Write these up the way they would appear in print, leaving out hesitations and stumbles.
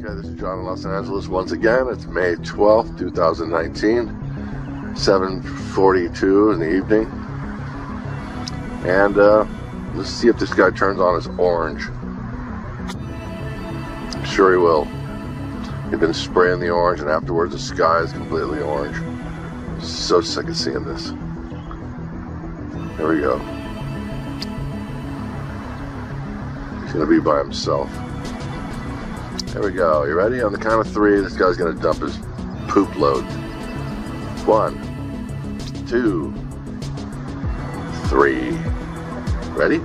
Okay, this is John in Los Angeles once again. It's May 12th, 2019, 7:42 in the evening. And let's see if this guy turns on his orange. I'm sure he will. He's been spraying the orange, and afterwards the sky is completely orange. So sick of seeing this. Here we go. He's gonna be by himself. There we go. You ready? On the count of three, this guy's gonna dump his poop load. 1, 2, 3. Ready?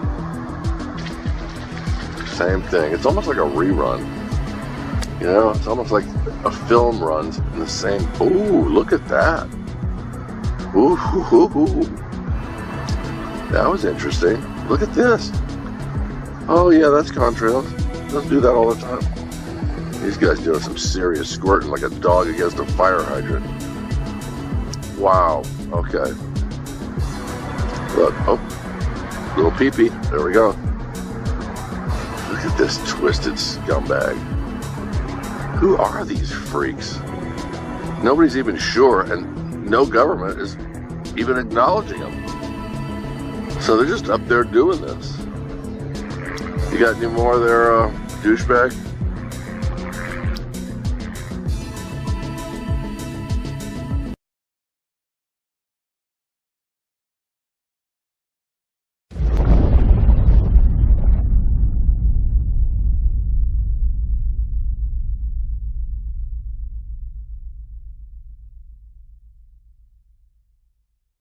Same thing. It's almost like a rerun. You know, it's almost like a film runs in the same. Ooh, look at that. Ooh, hoo, hoo, hoo. That was interesting. Look at this. Oh yeah, that's contrails. Doesn't do that all the time. These guys doing some serious squirting like a dog against a fire hydrant. Wow. Okay. Look. Oh. Little pee-pee. There we go. Look at this twisted scumbag. Who are these freaks? Nobody's even sure, and no government is even acknowledging them. So they're just up there doing this. You got any more there, douchebag?